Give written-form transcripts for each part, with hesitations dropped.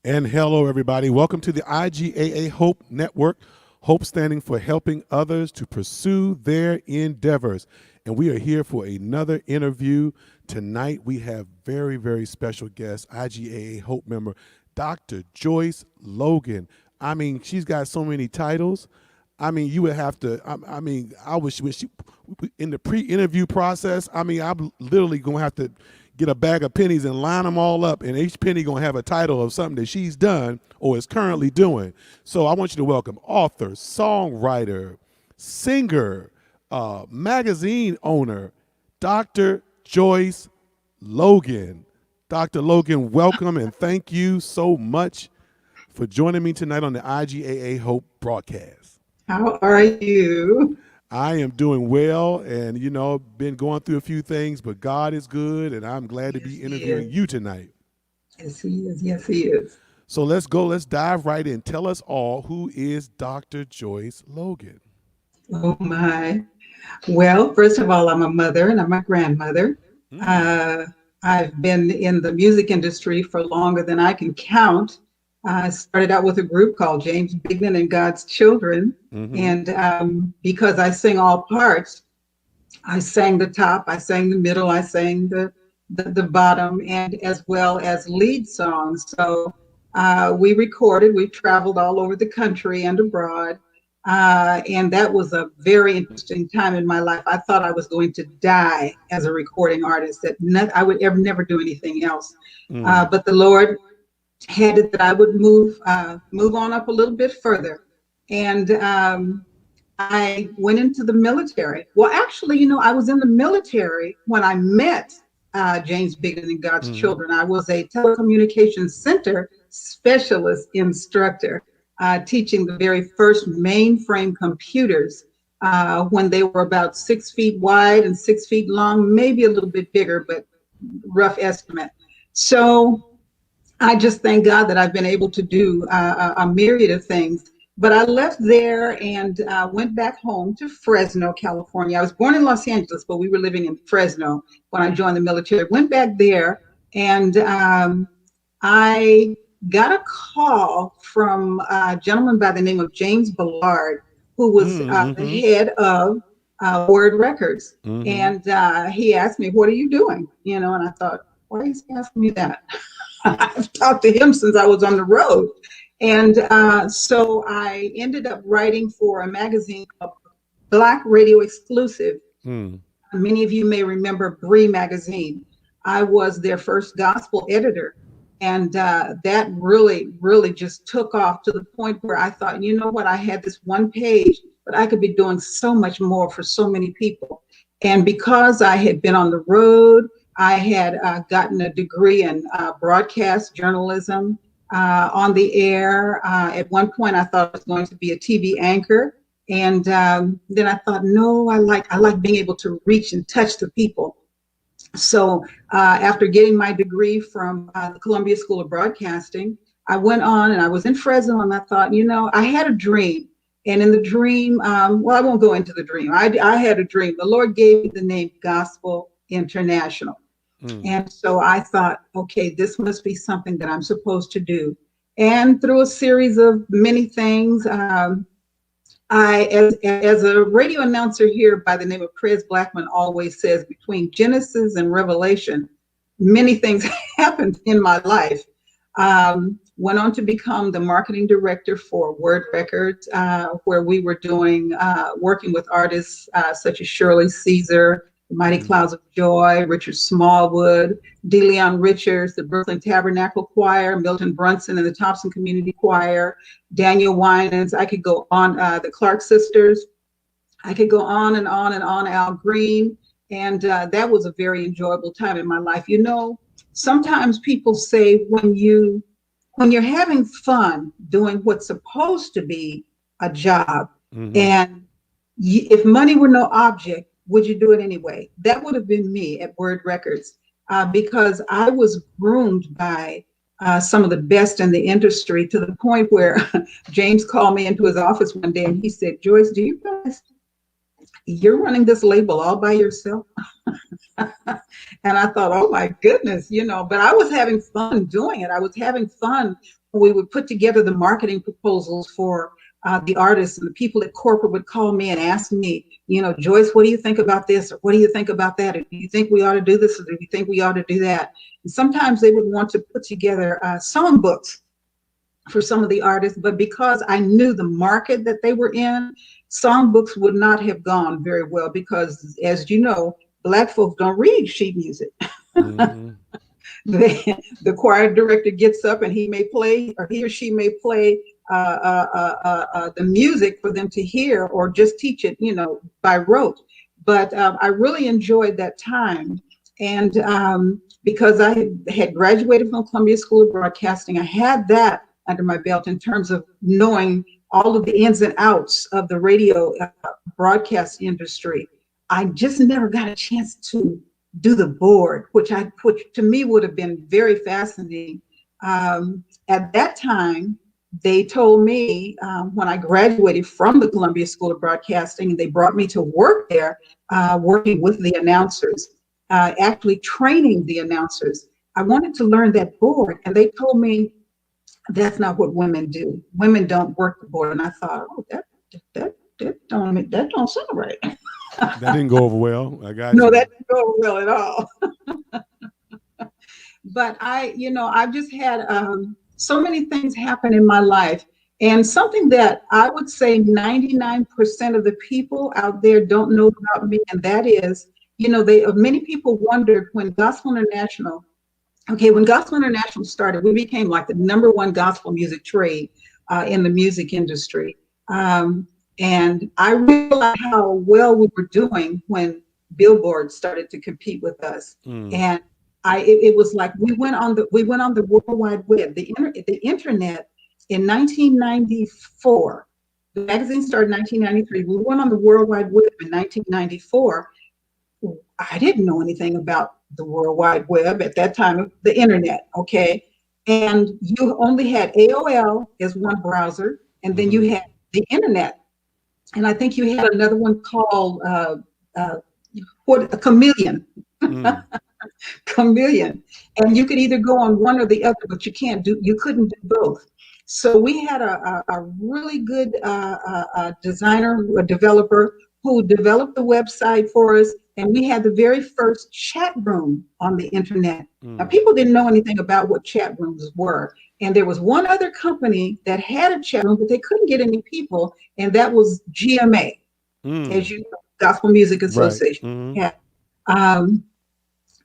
And hello, everybody. Welcome to the IGAA Hope Network. Hope standing for helping others to pursue their endeavors. And we are here for another interview. Tonight, we have very, very special guest, IGAA Hope member, Dr. Joyce Logan. I mean, she's got so many titles. I mean, you would have to, I wish when she, in the pre-interview process, I'm literally going to have to get a bag of pennies and line them all up, and each penny going to have a title of something that she's done or is currently doing. So I want you to welcome author, songwriter, singer, magazine owner, Dr. Joyce Logan. Dr. Logan, welcome and thank you so much for joining me tonight on the IGAA Hope broadcast. How are you? I am doing well, and been going through a few things, but God is good, and I'm glad to Yes, be he interviewing is. you tonight. Yes, he is. Yes, he is. So let's go. Let's dive right in. Tell us all, who is Dr. Joyce Logan? Oh my. Well, first of all, I'm a mother and I'm a grandmother. Mm. Uh, I've been in the music industry for longer than I can count. I started out with a group called James Bignan and God's Children. Mm-hmm. And because I sing all parts, I sang the top, I sang the middle, I sang the bottom, and as well as lead songs. So we recorded, we traveled all over the country and abroad. And that was a very interesting time in my life. I thought I was going to die as a recording artist, that I would ever never do anything else. Mm. But the Lord had it that I would move on up a little bit further. And I went into the military. Well, actually, I was in the military when I met James Biggs and God's Mm-hmm. Children. I was a telecommunications center specialist instructor, teaching the very first mainframe computers when they were about 6 feet wide and 6 feet long, maybe a little bit bigger, but rough estimate. So I just thank God that I've been able to do a myriad of things. But I left there and went back home to Fresno, California. I was born in Los Angeles, but we were living in Fresno when I joined the military. Went back there, and I got a call from a gentleman by the name of James Ballard, who was the Mm-hmm. head of Word Records. Mm-hmm. And he asked me, "What are you doing?" And I thought, why is he asking me that? I've talked to him since I was on the road. And so I ended up writing for a magazine called Black Radio Exclusive. Mm. Many of you may remember Bree magazine. I was their first gospel editor. And that really, really just took off to the point where I thought, you know what, I had this one page, but I could be doing so much more for so many people. And because I had been on the road, I had gotten a degree in broadcast journalism on the air. At one point, I thought I was going to be a TV anchor. And then I thought, no, I like being able to reach and touch the people. So after getting my degree from the Columbia School of Broadcasting, I went on and I was in Fresno, and I thought, I had a dream. And in the dream, well, I won't go into the dream. I had a dream. The Lord gave me the name Gospel International. Mm. And so I thought, okay, this must be something that I'm supposed to do. And through a series of many things, as a radio announcer here by the name of Chris Blackman always says, between Genesis and Revelation, many things happened in my life. Went on to become the marketing director for Word Records, where we were working with artists such as Shirley Caesar, the Mighty Mm. Clouds of Joy, Richard Smallwood, DeLeon Richards, the Brooklyn Tabernacle Choir, Milton Brunson and the Thompson Community Choir, Daniel Winans. I could go on, the Clark Sisters. I could go on and on and on, Al Green. And that was a very enjoyable time in my life. Sometimes people say when you're having fun doing what's supposed to be a job, Mm-hmm. and if money were no object, would you do it anyway? That would have been me at Word Records, because I was groomed by some of the best in the industry, to the point where James called me into his office one day and he said, "Joyce, do you realize you're running this label all by yourself?" And I thought, oh my goodness, but I was having fun doing it. I was having fun we would put together the marketing proposals for the artists, and the people at corporate would call me and ask me, Joyce, what do you think about this? Or what do you think about that? Or do you think we ought to do this? Or do you think we ought to do that? And sometimes they would want to put together songbooks for some of the artists, but because I knew the market that they were in, songbooks would not have gone very well because, as you know, Black folks don't read sheet music. Mm-hmm. The choir director gets up and he may play, or he or she may play the music for them to hear, or just teach it, by rote. But I really enjoyed that time. And because I had graduated from Columbia School of Broadcasting, I had that under my belt in terms of knowing all of the ins and outs of the radio broadcast industry. I just never got a chance to do the board, which to me would have been very fascinating. At that time, they told me when I graduated from the Columbia School of Broadcasting, and they brought me to work there, working with the announcers, actually training the announcers. I wanted to learn that board, and they told me that's not what women do. Women don't work the board. And I thought, oh, that don't sound right. That didn't go over well. I got No, you. that didn't go well at all. But I've just had so many things happen in my life. And something that I would say 99% of the people out there don't know about me, and that is, many people wondered when Gospel International, when Gospel International started, we became like the #1 gospel music trade in the music industry. And I realized how well we were doing when Billboard started to compete with us. Mm. And it was like we went on the World Wide Web, the internet in 1994. The magazine started in 1993. We went on the World Wide Web in 1994. I didn't know anything about the World Wide Web at that time, the internet, okay? And you only had AOL as one browser, and then you Mm-hmm. had the internet. And I think you had another one called uh, a Chameleon. Mm. Chameleon. And you could either go on one or the other, but you couldn't do both. So we had a really good designer, a developer who developed the website for us. And we had the very first chat room on the internet. Now, Mm. people didn't know anything about what chat rooms were. And there was one other company that had a chat room, but they couldn't get any people. And that was GMA, as Mm. you know, Gospel Music Right. Association. Mm-hmm. Yeah. Um,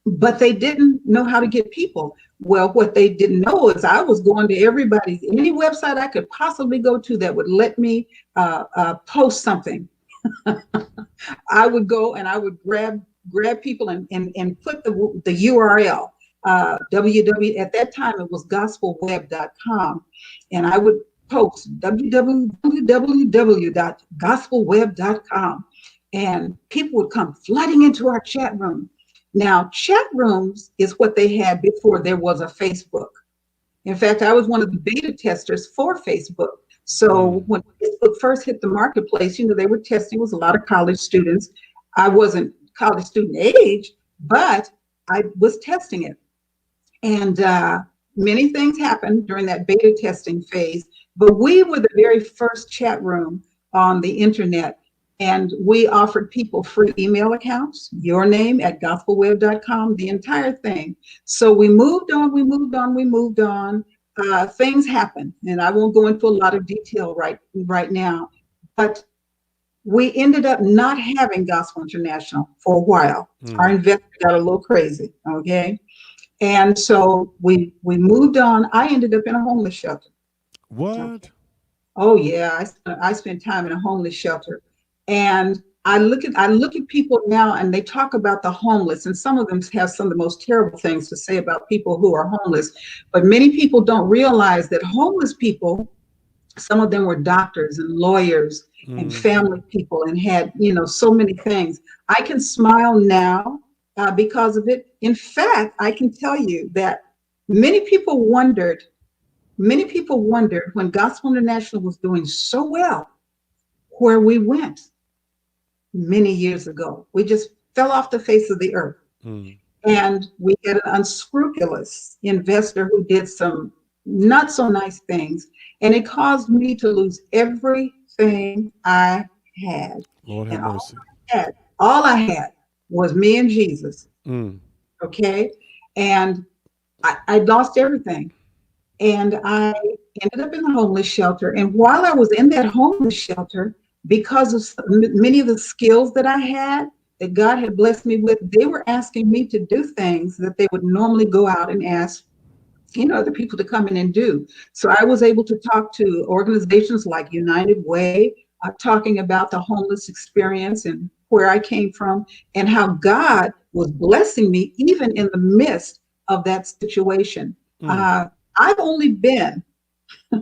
but they didn't know how to get people. Well, what they didn't know is I was going to any website I could possibly go to that would let me post something. I would go and I would grab people and put the URL. At that time it was gospelweb.com, and I would post www.gospelweb.com, and people would come flooding into our chat room. Now, chat rooms is what they had before there was a Facebook. In fact, I was one of the beta testers for Facebook. So Mm. when Facebook first hit the marketplace, they were testing with a lot of college students. I wasn't college student age, but I was testing it. And many things happened during that beta testing phase, but we were the very first chat room on the internet. And we offered people free email accounts, your name at gospelweb.com, the entire thing. So we moved on, we moved on, we moved on. Things happened, and I won't go into a lot of detail right now, but we ended up not having Gospel International for a while. Our Mm. investor got a little crazy, okay? And so we moved on. I ended up in a homeless shelter. What? Oh yeah, I spent time in a homeless shelter, and I look at people now, and they talk about the homeless, and some of them have some of the most terrible things to say about people who are homeless. But many people don't realize that homeless people, some of them were doctors and lawyers and Mm. family people, and had so many things. I can smile now because of it. In fact, I can tell you that many people wondered Many people wondered when Gospel International was doing so well where we went many years ago. We just fell off the face of the earth. Mm. And we had an unscrupulous investor who did some not so nice things. And it caused me to lose everything I had. Lord have And mercy. all I had was me and Jesus. Mm. Okay. And I lost everything. And I ended up in the homeless shelter. And while I was in that homeless shelter, because of many of the skills that I had, that God had blessed me with, they were asking me to do things that they would normally go out and ask, the people to come in and do. So I was able to talk to organizations like United Way, talking about the homeless experience and where I came from and how God was blessing me even in the midst of that situation. Mm. Uh, I've only been,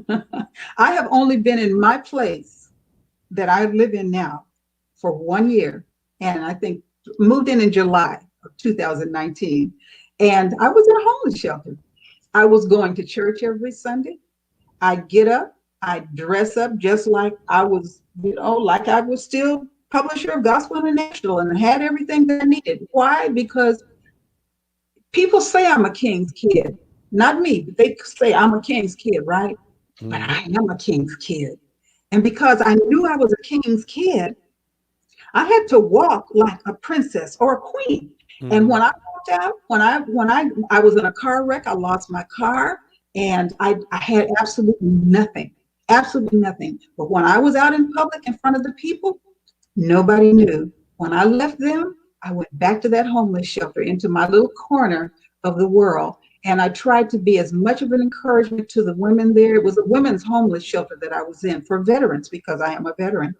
I have only been in my place that I live in now for 1 year. And I think moved in July of 2019. And I was in a homeless shelter. I was going to church every Sunday. I get up, I dress up just like I was, like I was still publisher of Gospel International and had everything that I needed. Why? Because people say I'm a king's kid. Not me, but they say I'm a king's kid, right? But Mm-hmm. I am a king's kid. And because I knew I was a king's kid, I had to walk like a princess or a queen. And Mm-hmm. when I walked out, when I was in a car wreck, I lost my car and I had absolutely nothing. But when I was out in public in front of the people, nobody knew. When I left them, I went back to that homeless shelter into my little corner of the world. And I tried to be as much of an encouragement to the women there. It was a women's homeless shelter that I was in for veterans because I am a veteran.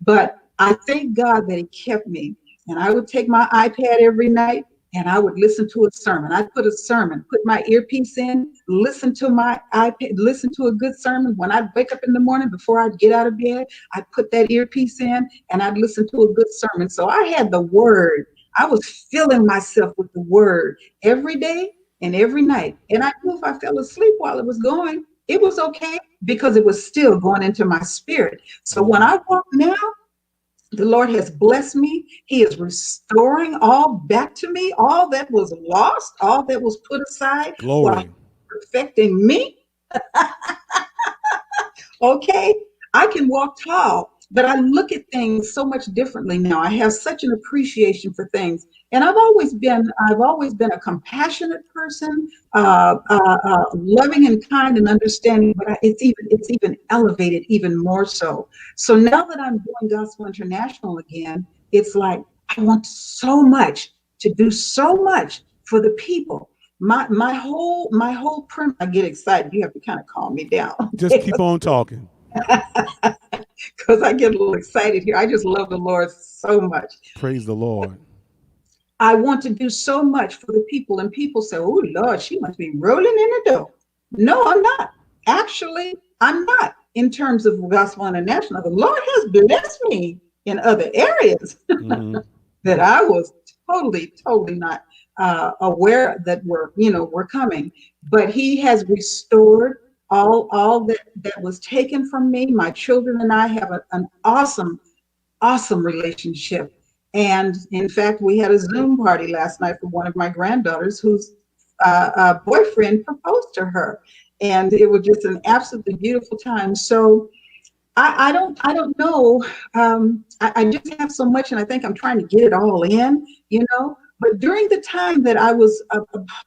But I thank God that He kept me. And I would take my iPad every night and I would listen to a sermon. I'd put a sermon, put my earpiece in, listen to my iPad, listen to a good sermon. When I'd wake up in the morning before I'd get out of bed, I'd put that earpiece in and I'd listen to a good sermon. So I had the word. I was filling myself with the word every day and every night. And I knew if I fell asleep while it was going, it was okay because it was still going into my spirit. So when Mm-hmm. I walk now, the Lord has blessed me. He is restoring all back to me, all that was lost, all that was put aside while Glory. perfecting me. Okay, I can walk tall, but I look at things so much differently now. I have such an appreciation for things, and I've always been a compassionate person, loving and kind and understanding. But it's even elevated even more so. So now that I'm doing Gospel International again, it's like I want so much to do so much for the people. My whole premise. I get excited. You have to kind of calm me down. Just keep on talking. Because I get a little excited here. I just love the Lord so much. Praise the Lord. I want to do so much for the people, and people say, "Oh Lord, she must be rolling in the dough." No, I'm not. Actually, I'm not. In terms of Gospel International, the Lord has blessed me in other areas Mm-hmm. that I was totally not aware that were coming. But He has restored all that was taken from me. My children and I have an awesome relationship. And in fact, we had a Zoom party last night for one of my granddaughters whose boyfriend proposed to her. And it was just an absolutely beautiful time. So I don't know. I just have so much, and I think I'm trying to get it all in. But during the time that I was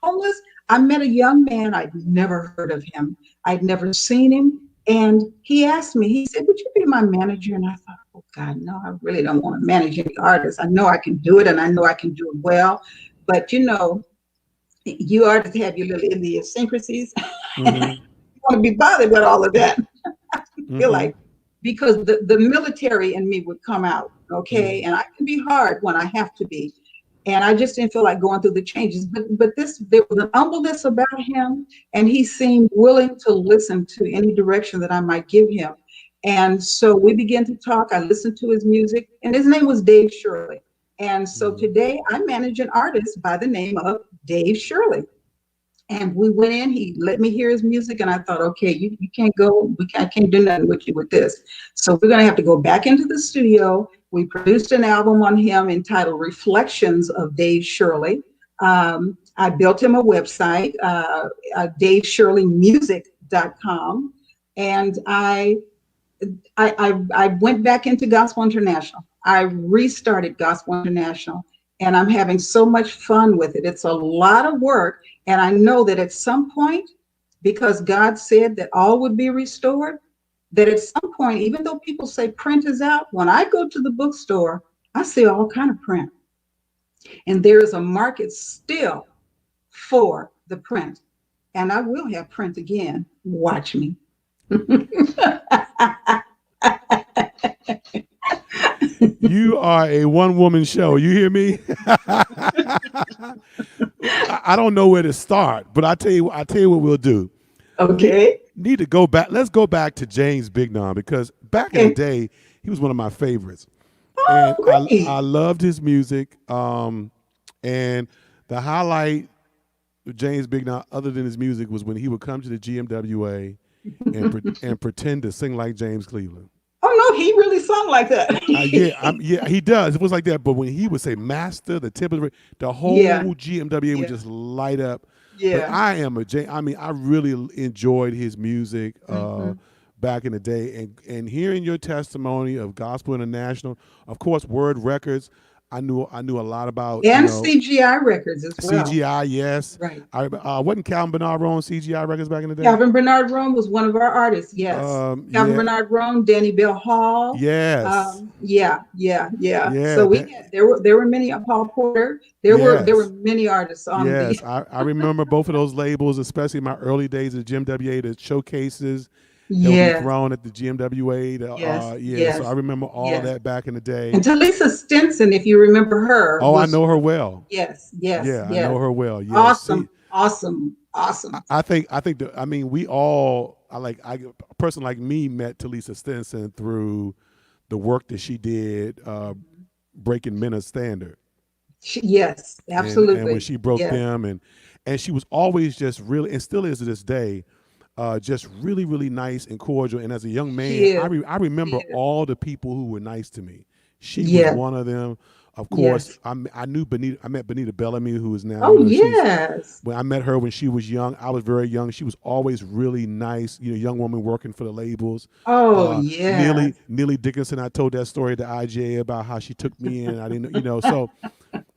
homeless, I met a young man. I'd never heard of him. I'd never seen him, and he asked me. He said, "Would you be my manager?" And I thought, "Oh God, no! I really don't want to manage any artists. I know I can do it, and I know I can do it well, but you artists have your little idiosyncrasies. Mm-hmm. You want to be bothered with all of that." Feel Mm-hmm. like because the military in me would come out, okay, Mm-hmm. and I can be hard when I have to be, and I just didn't feel like going through the changes. But there was an humbleness about him, and he seemed willing to listen to any direction that I might give him. And so we began to talk. I listened to his music, and his name was Dave Shirley. And so Mm-hmm. today I manage an artist by the name of Dave Shirley. And we went in, he let me hear his music, and I thought, okay, you can't go, I can't do nothing with you with this. So we're gonna have to go back into the studio. We produced an album on him entitled Reflections of Dave Shirley. I built him a website, daveshirleymusic.com. gospelmusic.com, and I went back into Gospel International. I restarted Gospel International, and I'm having so much fun with it. It's a lot of work, and I know that at some point, because God said that all would be restored, that at some point, even though people say print is out, when I go to the bookstore, I see all kind of print, and there is a market still for the print, and I will have print again. Watch me. You are a one-woman show. You hear me? I don't know where to start, but I tell you what we'll do. Okay. Need to go back. Let's go back to James Bignon, because back in the Okay. day, he was one of my favorites, and Oh, I great. loved his music. And the highlight of James Bignon, other than his music, was when he would come to the GMWA and pretend to sing like James Cleveland. Oh no, he really sung like that. Yeah, he does. It was like that. But when he would say "Master," the tip of the Yeah, whole GMWA would yeah, just light up. But yeah. I mean, I really enjoyed his music Hmm. back in the day, and hearing your testimony of Gospel International, of course, Word Records. I knew a lot about, And CGI records as well. CGI. Yes, Right. I wasn't Calvin Bernard on CGI Records back in the day. Calvin Bernard Rome was one of our artists. Yes. Calvin Yeah, Bernard Rome, Danny Bell Hall. yes, Yeah, yeah, yeah. yeah, So we that, had there were many, Paul Porter. There were yes. many artists on the. Yes, I remember both of those labels, especially in my early days at GMWA, the showcases that would be Yes, thrown at the GMWA. yes, Yeah, so I yes, remember all yes. that back in the day. And Talisa Stinson, if you remember her, Oh, I was know her well. yes, yes, Yeah, I know yes. her well. Yes. Awesome, See, awesome, awesome. I think that, I mean, we all, a person like me met Talisa Stinson through the work that she did breaking Minna's standard. Yes, And when absolutely. she broke Yes, them, and she was always just really, and still is to this day, just really, really nice and cordial. And as a young she man, is. I She remember is. all the people who were nice to me. She was Yes, one of them. Of course, yes. I knew Benita. I met Benita Bellamy, who is now, Oh, yes. when I met her when she was young, I was very young. She was always really nice, young woman working for the labels. Oh, yes. Neely Dickinson, I told that story to IGA about how she took me in. I didn't,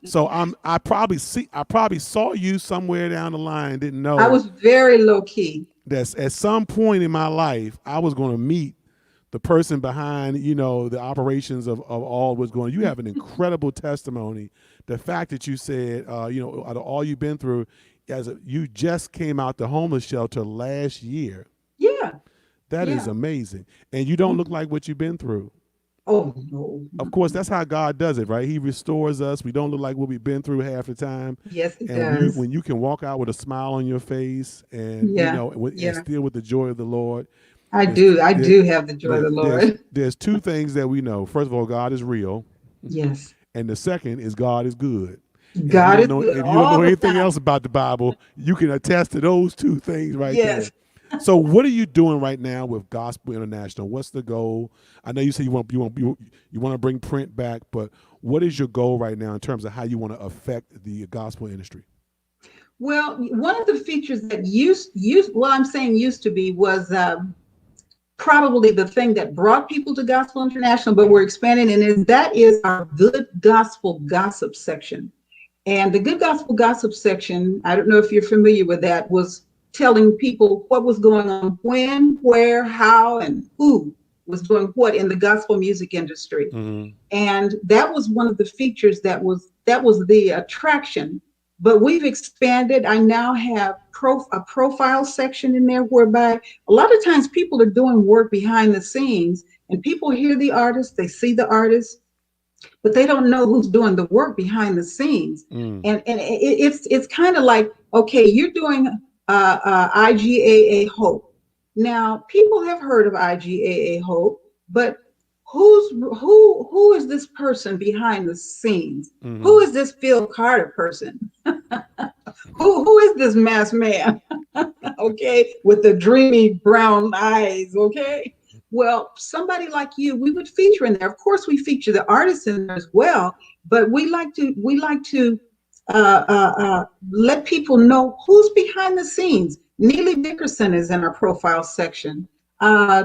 so I probably saw you somewhere down the line. Didn't I know was very low key. that at some point in my life I was going to meet the person behind, the operations of all what's going on. You have an incredible testimony. The fact that you said, out of all you've been through, you just came out the homeless shelter last year. Yeah, That is yeah. amazing. And you don't look like what you've been through. Oh, no. Of course, that's how God does it, right? He restores us. We don't look like what we've been through half the time. Yes, it And does. when you can walk out with a smile on your face, and Yeah, and yeah. still with the joy of the Lord. I there's do. I there, do have the joy of the Lord. there's two things that we know. First of all, God is real, Yes. and the second is God is good. And God is good if you don't know all the anything time. else about the Bible, you can attest to those two things right there. Yes. So, what are you doing right now with Gospel International? What's the goal? I know you say you want to bring print back, but what is your goal right now in terms of how you want to affect the gospel industry? Well, one of the features that I'm saying used to be was probably the thing that brought people to Gospel International, but we're expanding, and that is our Good Gospel Gossip section. And the Good Gospel Gossip section, I don't know if you're familiar with that, was telling people what was going on, when, where, how, and who was doing what in the gospel music industry. Mm-hmm. And that was one of the features that was the attraction. But we've expanded. I now have a profile section in there whereby a lot of times people are doing work behind the scenes, and people hear the artist, they see the artist, but they don't know who's doing the work behind the scenes. Mm. And it's kind of like, okay, you're doing IGAA Hope. Now, people have heard of IGAA Hope, but who is this person behind the scenes? Mm-hmm. Who is this Phil Carter person? Who is this masked man? Okay, with the dreamy brown eyes. Okay, well, somebody like you, we would feature in there. Of course, we feature the artists in there as well, but we like to let people know who's behind the scenes. Neely Dickerson is in our profile section.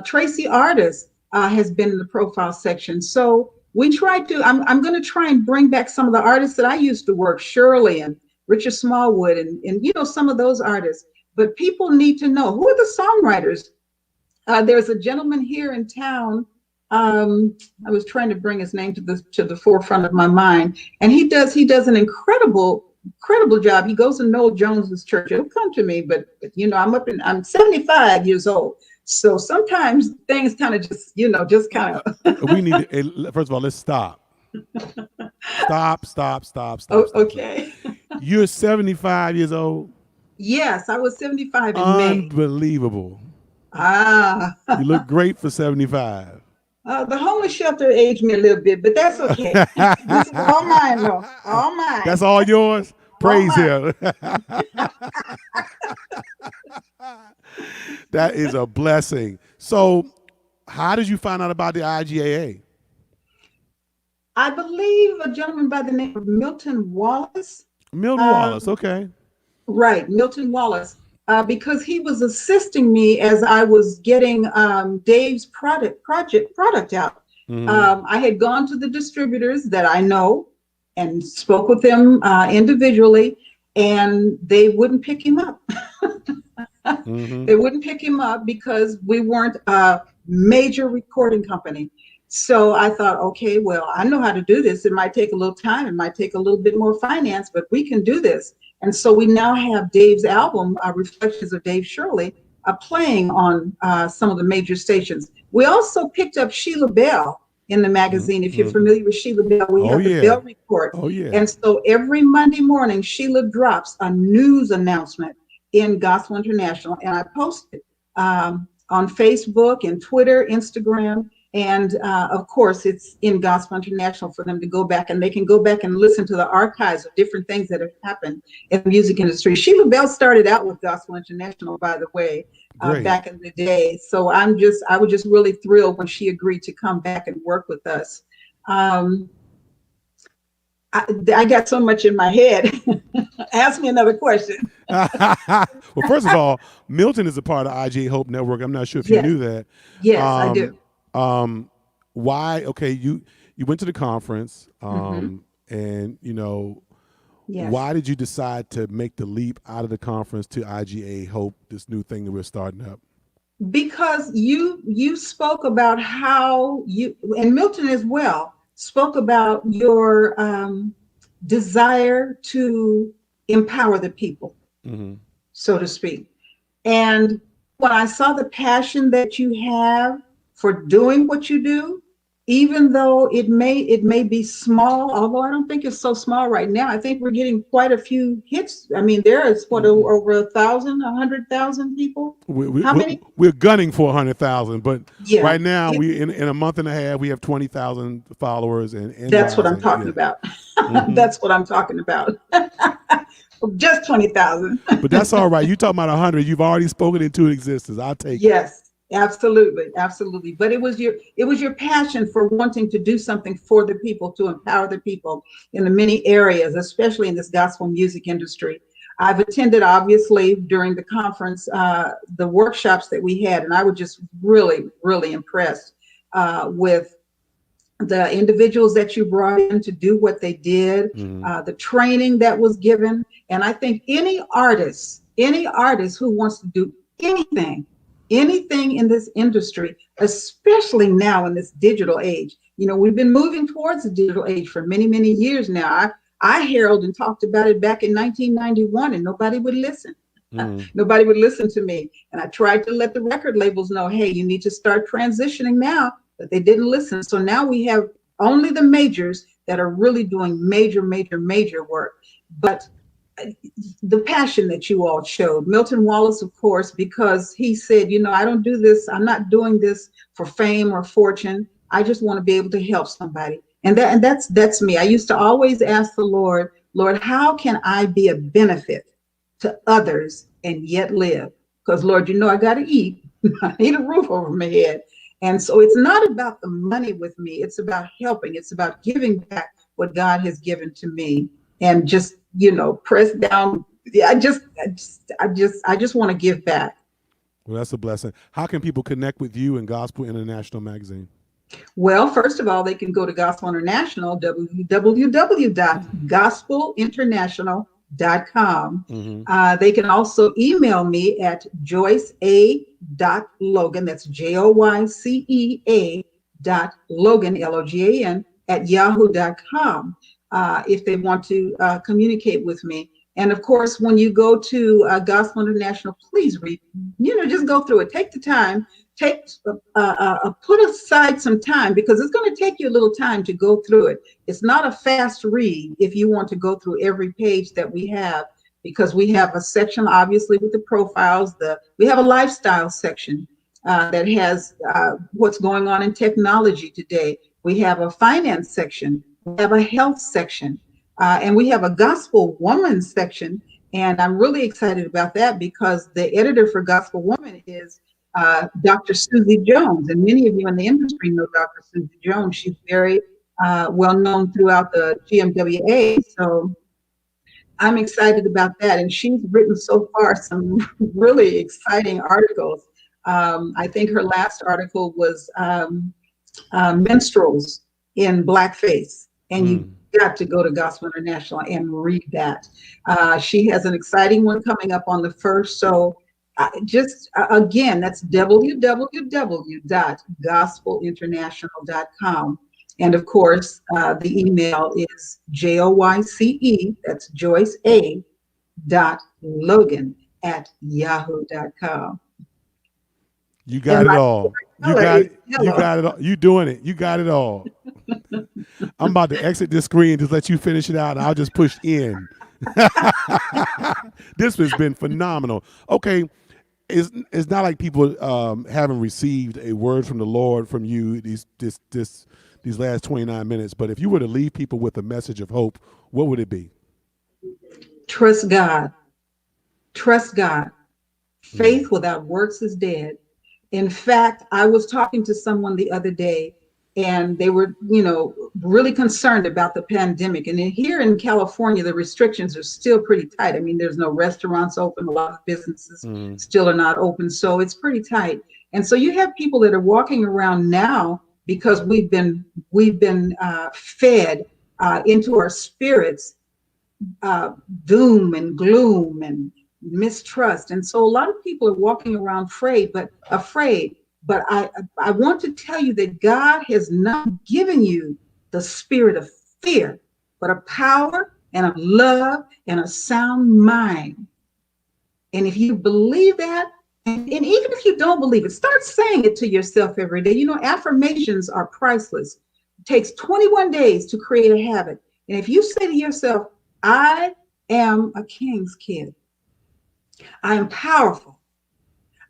Tracy Artist has been in the profile section. So we try to, I'm going to try and bring back some of the artists that I used to work, Shirley and Richard Smallwood and you know, some of those artists. But people need to know, who are the songwriters? There's a gentleman here in town. I was trying to bring his name to the forefront of my mind, and he does an incredible job. He goes to Noel Jones's church. It'll come to me, but you know, I'm 75 years old, so sometimes things kind of just just kind of. We need to, first of all, let's stop. Stop. Oh, okay. You're 75 years old. Yes, I was 75 in May. Unbelievable. Ah. You look great for 75. The homeless shelter aged me a little bit, but that's okay. This is all mine, though. All mine. That's all yours? Praise him. That is a blessing. So how did you find out about the IGAA? I believe a gentleman by the name of Milton Wallace. Milton Wallace, okay. Right, Milton Wallace. Because he was assisting me as I was getting Dave's product out. Mm-hmm. I had gone to the distributors that I know and spoke with them individually, and they wouldn't pick him up. Mm-hmm. They wouldn't pick him up because we weren't a major recording company. So I thought, okay, well, I know how to do this. It might take a little time. It might take a little bit more finance, but we can do this. And so we now have Dave's album, Reflections of Dave Shirley, playing on some of the major stations. We also picked up Sheila Bell in the magazine. If you're familiar with Sheila Bell, we have the Bell Report. Oh, yeah. And so every Monday morning, Sheila drops a news announcement in Gospel International. And I post it on Facebook and Twitter, Instagram. And of course, it's in Gospel International for them to go back, and they can go back and listen to the archives of different things that have happened in the music industry. Sheila Bell started out with Gospel International, by the way, back in the day. So I was just really thrilled when she agreed to come back and work with us. I got so much in my head. Ask me another question. Well, first of all, Milton is a part of IGAA Hope Network. I'm not sure if you knew that. Yes, I do. Why? Okay, you went to the conference, and you know, why did you decide to make the leap out of the conference to IGAA Hope, this new thing that we're starting up? Because you spoke about how you, and Milton as well, spoke about your desire to empower the people, so to speak. And when I saw the passion that you have for doing what you do, even though it may be small, although I don't think it's so small right now. I think we're getting quite a few hits. I mean, there is over 100,000 people. How many? We're gunning for 100,000, but right now we in a month and a half we have 20,000 followers, and that's what I'm talking about. That's what I'm talking about. Just 20,000. But that's all right. You talking about 100? You've already spoken into existence. I'll take it. Yes. Absolutely. But it was your passion for wanting to do something for the people, to empower the people in the many areas, especially in this gospel music industry. I've attended, obviously, during the conference, the workshops that we had, and I was just really, really impressed with the individuals that you brought in to do what they did, the training that was given. And I think any artist who wants to do anything in this industry, especially now in this digital age. You know, we've been moving towards the digital age for many, many years now. I heralded and talked about it back in 1991, and nobody would listen. Nobody would listen to me. And I tried to let the record labels know, hey, you need to start transitioning now, but they didn't listen. So now we have only the majors that are really doing major work. But the passion that you all showed, Milton Wallace, of course, because he said, you know, I don't do this. I'm not doing this for fame or fortune. I just want to be able to help somebody. And that's me. I used to always ask the Lord, how can I be a benefit to others and yet live? Because Lord, you know, I got to eat. I need a roof over my head. And so it's not about the money with me. It's about helping. It's about giving back what God has given to me, and just, you know, pressed down, Yeah, I just want to give back. Well, that's a blessing. How can people connect with you and Gospel International Magazine? Well, first of all, they can go to Gospel International, www.gospelinternational.com. Mm-hmm. They can also email me at joyce.logan, that's JOYCEA Logan, at yahoo.com, if they want to communicate with me. And of course, when you go to Gospel International, please read, just go through it. Take the time, take put aside some time, because it's going to take you a little time to go through it. It's not a fast read if you want to go through every page that we have, because we have a section obviously with the profiles. We have a lifestyle section that has what's going on in technology today. We have a finance section. We have a health section. And we have a gospel woman section. And I'm really excited about that, because the editor for Gospel Woman is Dr. Susie Jones. And many of you in the industry know Dr. Susie Jones. She's very well known throughout the GMWA. So I'm excited about that. And she's written so far some really exciting articles. I think her last article was minstrels in blackface. And you Mm. got to go to Gospel International and read that. She has an exciting one coming up on the 1st. So just again, that's www.gospelinternational.com. And of course, the email is JOYCE, that's Joyce A. Logan at yahoo.com. You And got it my all. You color got is it. You yellow. got it all. You doing it. You got it all. I'm about to exit this screen. Just let you finish it out. And I'll just push in. This has been phenomenal. Okay, it's not like people haven't received a word from the Lord from you these last 29 minutes. But if you were to leave people with a message of hope, what would it be? Trust God. Trust God. Mm. Faith without works is dead. In fact, I was talking to someone the other day, and they were, really concerned about the pandemic. And here in California, the restrictions are still pretty tight. I mean, there's no restaurants open. A lot of businesses Mm. still are not open. So it's pretty tight. And so you have people that are walking around now, because we've been fed into our spirits uh, doom and gloom and mistrust. And so a lot of people are walking around afraid. But I want to tell you that God has not given you the spirit of fear, but of power and of love and a sound mind. And if you believe that, and even if you don't believe it, start saying it to yourself every day. Affirmations are priceless. It takes 21 days to create a habit. And if you say to yourself, I am a king's kid, I am powerful,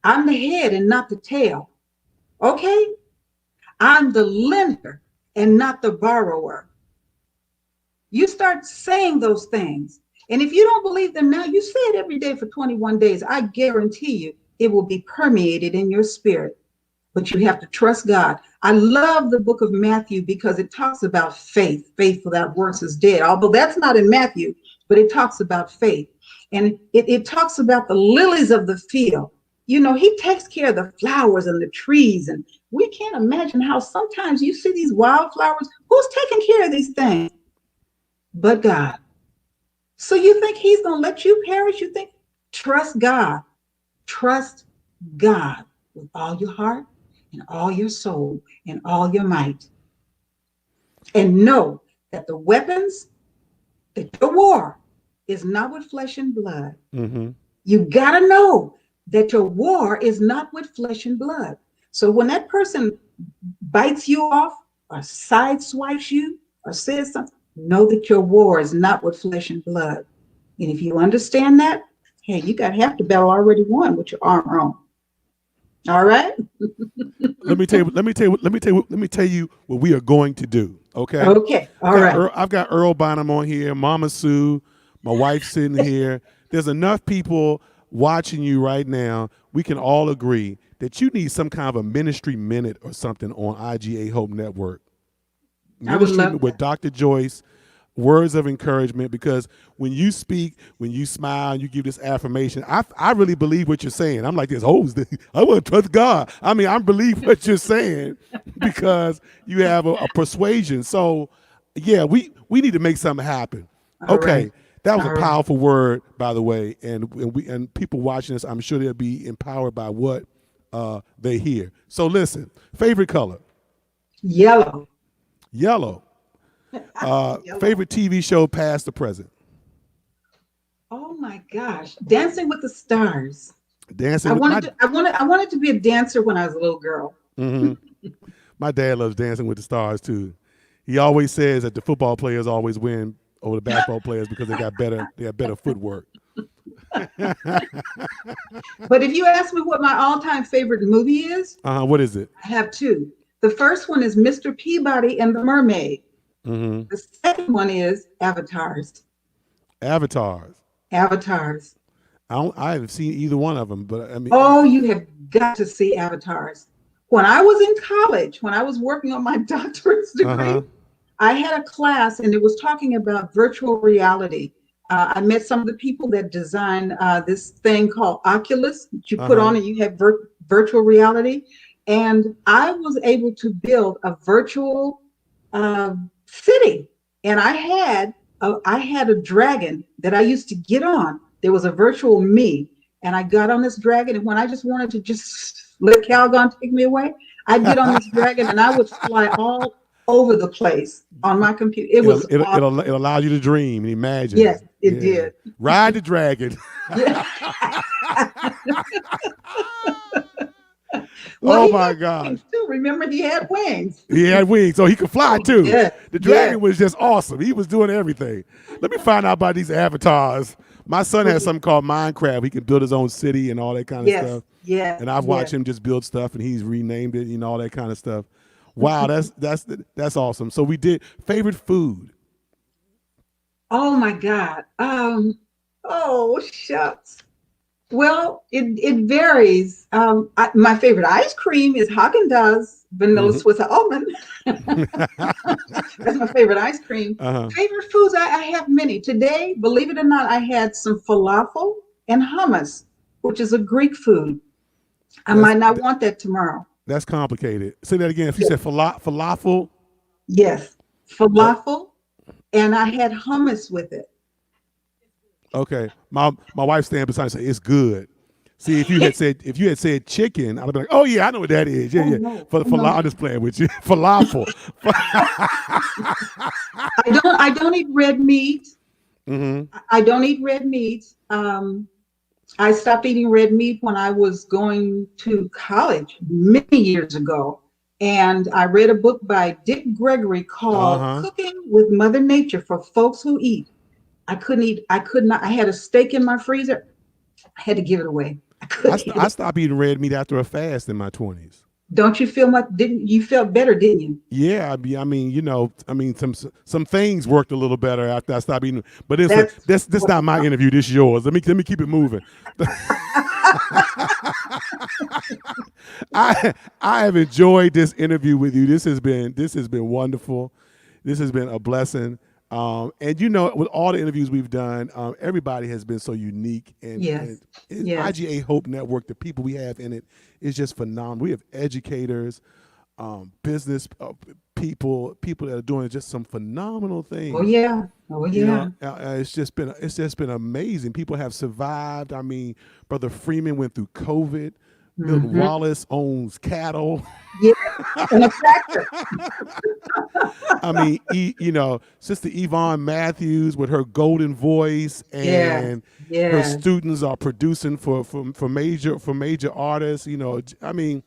I'm the head and not the tail. Okay? I'm the lender and not the borrower. You start saying those things. And if you don't believe them now, you say it every day for 21 days. I guarantee you it will be permeated in your spirit. But you have to trust God. I love the book of Matthew because it talks about faith. Faith without works is dead. Although that's not in Matthew, but it talks about faith. And it talks about the lilies of the field. He takes care of the flowers and the trees. And we can't imagine how sometimes you see these wildflowers. Who's taking care of these things? But God. So you think he's going to let you perish? You think, trust God. Trust God with all your heart and all your soul and all your might. And know that the weapons, that your war is not with flesh and blood. Mm-hmm. You got to know that your war is not with flesh and blood. So when that person bites you off or sideswipes you or says something, know that your war is not with flesh and blood. And if you understand that, hey, you got half the battle already won with your armor on. All right? Let me tell you. Let me tell you. Let me tell you. Let me tell you what we are going to do. Okay. Okay. All right. I've got Earl Bonham on here. Mama Sue, my wife sitting here. There's enough people watching you right now. We can all agree that you need some kind of a ministry minute or something on IGA Hope Network. I would Ministry love with that. Dr. Joyce. words of encouragement, because when you speak, when you smile, and you give this affirmation, I really believe what you're saying. I'm like this, oh, I want to trust God. I mean, I believe what you're saying because you have a persuasion. So, yeah, we need to make something happen. All right. Okay, that was a All right. powerful word, by the way, and people watching this, I'm sure they'll be empowered by what they hear. So listen, favorite color, Yellow. yellow. Yellow. Favorite TV show, past or present? Oh my gosh. Dancing with the Stars. Dancing with my I wanted to be a dancer when I was a little girl. hmm my dad loves Dancing with the Stars too. He always says that the football players always win over the basketball players because they have better footwork. But if you ask me what my all-time favorite movie is, What is it? I have two. The first one is Mr. Peabody and the Mermaid. hmm The second one is Avatars. Avatars. Avatars. I haven't seen either one of them, but I mean, Oh, you have got to see Avatars. When I was in college, when I was working on my doctorate's uh-huh, degree, I had a class and it was talking about virtual reality. I met some of the people that designed this thing called Oculus that you put uh-huh, on and you have virtual reality. And I was able to build a virtual city. And I had a dragon that I used to get on. There was a virtual me, and I got on this dragon. And when I just wanted to just let Calgon take me away, I'd get on this dragon and I would fly all over the place on my computer. It was awesome. it'll allow you to dream and imagine. Yes, it Yeah, did. ride the dragon. Yeah. Well, Oh he my had gosh. wings too. Remember, he had wings. He had wings, so he could fly Oh, too. yeah, The yeah. dragon was just awesome. He was doing everything. Let me find out about these avatars. My son has something called Minecraft. He can build his own city and all that kind of Yes, stuff. yes, And I've watched yes. him just build stuff, and he's renamed it, all that kind of stuff. Wow, that's awesome. So we did favorite food. Oh my God. Oh shucks. Well, it varies. My favorite ice cream is Haagen-Dazs vanilla hmm Swiss almond. That's my favorite ice cream. uh-huh. Favorite foods, I have many. Today, believe it or not, I had some falafel and hummus, which is a Greek food. I That's might not want that tomorrow. that's complicated. Say that again. If you Yes, said falafel, yes. oh, Falafel, and I had hummus with it. okay. My wife stand beside and say it's good. See, if you had said chicken, I'd be like, oh yeah, I know what that is. Yeah, Oh yeah. no, For oh falafel, no. I'm just playing with you. Falafel. I don't eat red meat. hmm I don't eat red meat. I stopped eating red meat when I was going to college many years ago. And I read a book by Dick Gregory called Uh-huh. Cooking with Mother Nature for Folks Who Eat. I could not, I had a steak in my freezer. I had to give it away. I couldn't eat I it. stopped eating red meat after a fast in my 20s. Don't you feel much, didn't you felt better, didn't you? Yeah, I mean, some things worked a little better after I stopped eating. But That's this what not my interview. This is yours. Let me keep it moving. I have enjoyed this interview with you. This has been wonderful. This has been a blessing. And with all the interviews we've done, everybody has been so unique, and Yes, yes. IGA Hope Network, the people we have in it is just phenomenal. We have educators, business people that are doing just some phenomenal Oh things. yeah. Oh yeah. It's just been amazing. People have survived. I mean, Brother Freeman went through COVID. Milton Hmm. Wallace owns cattle. Yeah. And a tractor. I mean, Sister Yvonne Matthews with her golden voice, Yes, and her yes. students are producing for major artists. I mean,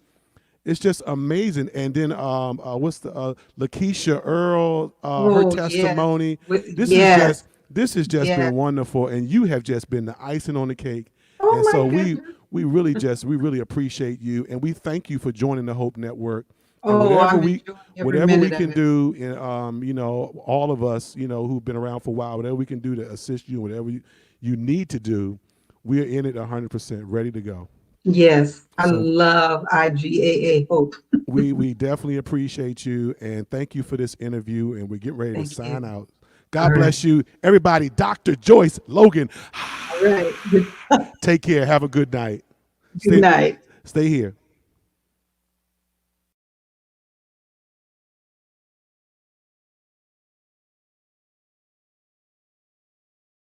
it's just amazing. And then what's the Lakeisha Earl, her Oh yes. testimony. This is Yes, just this has just yes. been wonderful, and you have just been the icing on the cake. Oh And my so goodness. we really appreciate you, and we thank you for joining the Hope Network. And Oh, I'm enjoying every whatever we minute of can it. do, all of us, who've been around for a while, whatever we can do to assist you, whatever you need to do, we are in it 100%, ready to go. Yes, I So love IGAA Hope. we definitely appreciate you, and thank you for this interview. And we're getting ready to Thank sign you. out. God All right. bless you. Everybody, Dr. Joyce Logan, All right. take care. Have a good night. Good Stay, night. stay here.